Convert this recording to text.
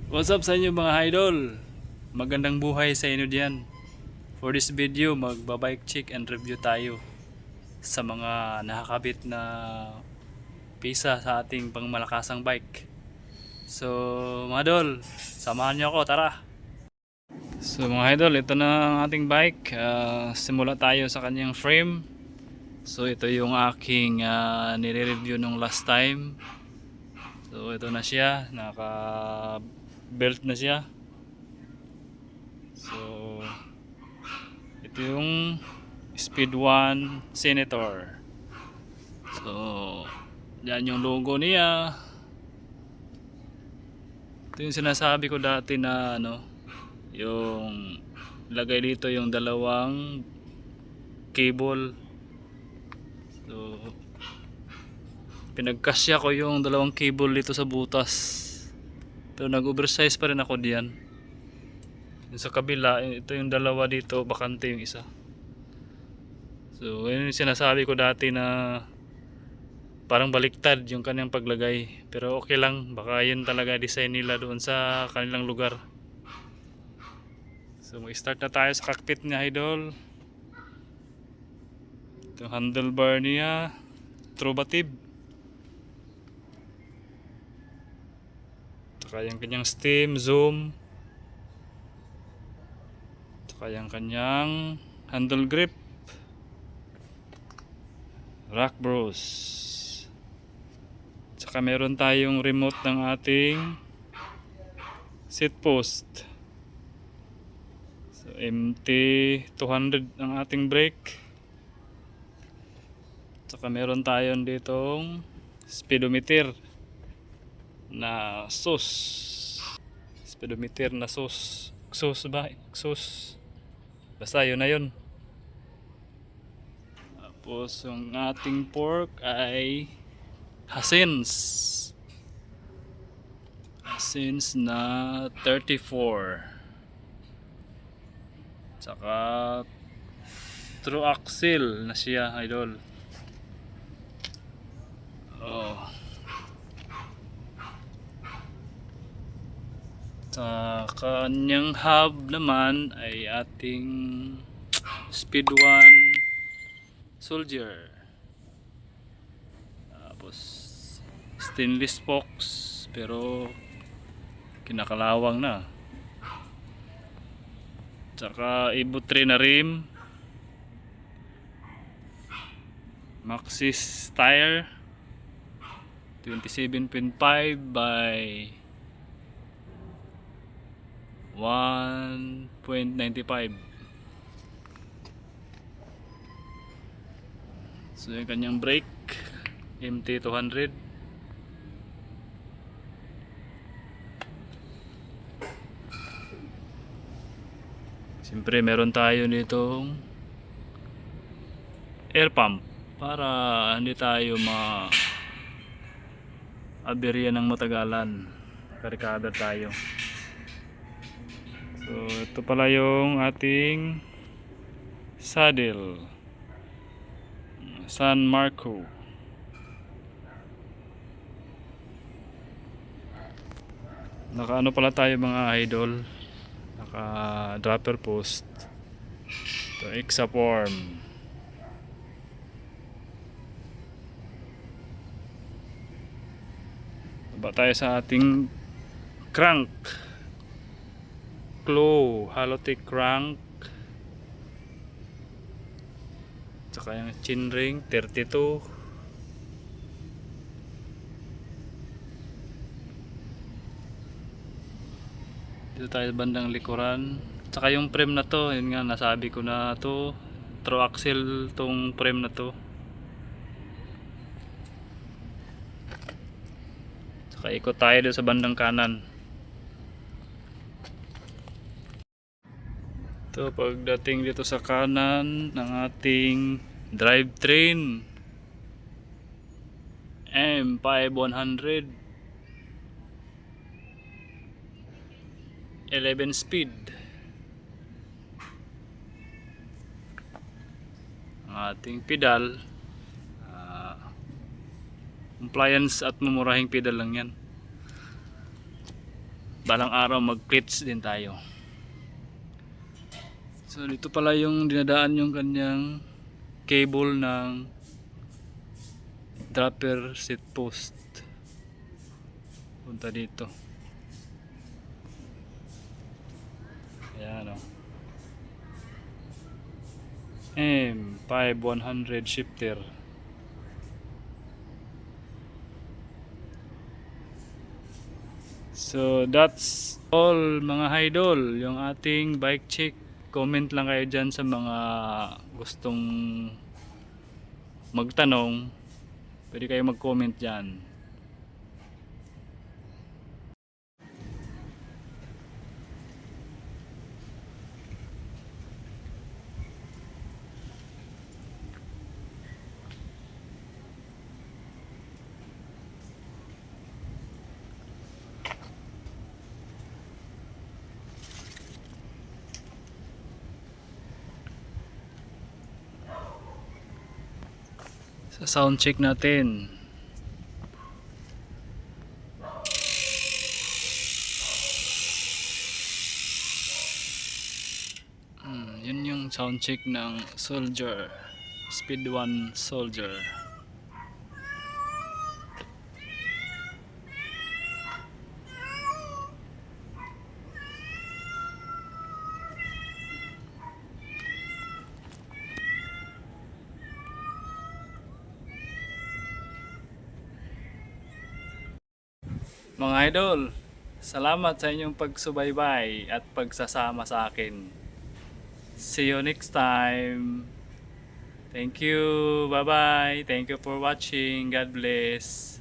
What's up sa inyo mga idol? Magandang buhay sa inyo diyan. For this video, magbabike check and review tayo sa mga nakakabit na pisa sa ating pangmalakasang bike. So mga idol, samahan niyo ako, tara! So mga idol, ito na ang ating bike. Simula tayo sa kanyang frame. So ito yung aking nire-review nung last time. So ito na siya, naka-belt na siya. So ito yung Speed 1 Senator. So yan yung logo niya. Ito yung sinasabi ko dati na yung lagay dito yung dalawang cable. So pinagkasya ko yung dalawang cable dito sa butas. Pero nag-oversize pa rin ako diyan. Yung sa kabila, ito yung dalawa dito, bakante yung isa. So yun yung sinasabi ko dati na parang baliktad yung kanyang paglagay. Pero okay lang, baka yun talaga design nila doon sa kanilang lugar. So mag-start na tayo sa cockpit niya, idol. Ito yung handlebar niya, Trovatib. Saka yung kanyang steam, zoom. Saka yung kanyang handle grip, rock bros. Saka meron tayong remote ng ating seat post. So MT200 ang ating brake. Saka meron tayong ditong speedometer na sus. Speedometer na sus. Sus ba? Sus. Basta yun na yun. Tapos yung ating fork ay Hasins. Hasins na 34. Saka true axle na siya, idol. Oh. Sa kanyang hub naman ay ating Speed 1 Soldier. Tapos stainless box pero kinakalawang na. Tsaka Evo 3 na rim. Maxxis tire 27.5 by 1.95. So yung kanyang brake MT200. Siyempre meron tayo nitong air pump para hindi tayo aberya ng matagalan. Karikada tayo. So ito pala yung ating saddle San Marco. Naka pala tayo mga idol, naka dropper post. Ito Exaform. Baba tayo sa ating crank, claw Halotech crank. Tsaka yung chin ring 32. Dito tayo bandang likuran. Tsaka yung frame na to, yun nga nasabi ko na to, true axle tong frame na to. Tsaka ikot tayo dito sa bandang kanan. Ito pagdating dito sa kanan ng ating drivetrain M5100 11 speed. Ang ating pedal compliance at mumurahing pedal lang yan. balang araw mag-clits din tayo. So dito pala yung dinadaan yung kanyang cable ng dropper seat post. Punta dito. Ayan o. M5100 shifter. So that's all mga idol, yung ating bike check. Comment lang kayo dyan sa mga gustong magtanong. Pwede kayo mag-comment dyan. Sa sound check natin. Yun yung sound check ng Soldier. Speed 1 Soldier. Mga idol, salamat sa inyong pagsubaybay at pagsasama sa akin. See you next time. Thank you. Bye-bye. Thank you for watching. God bless.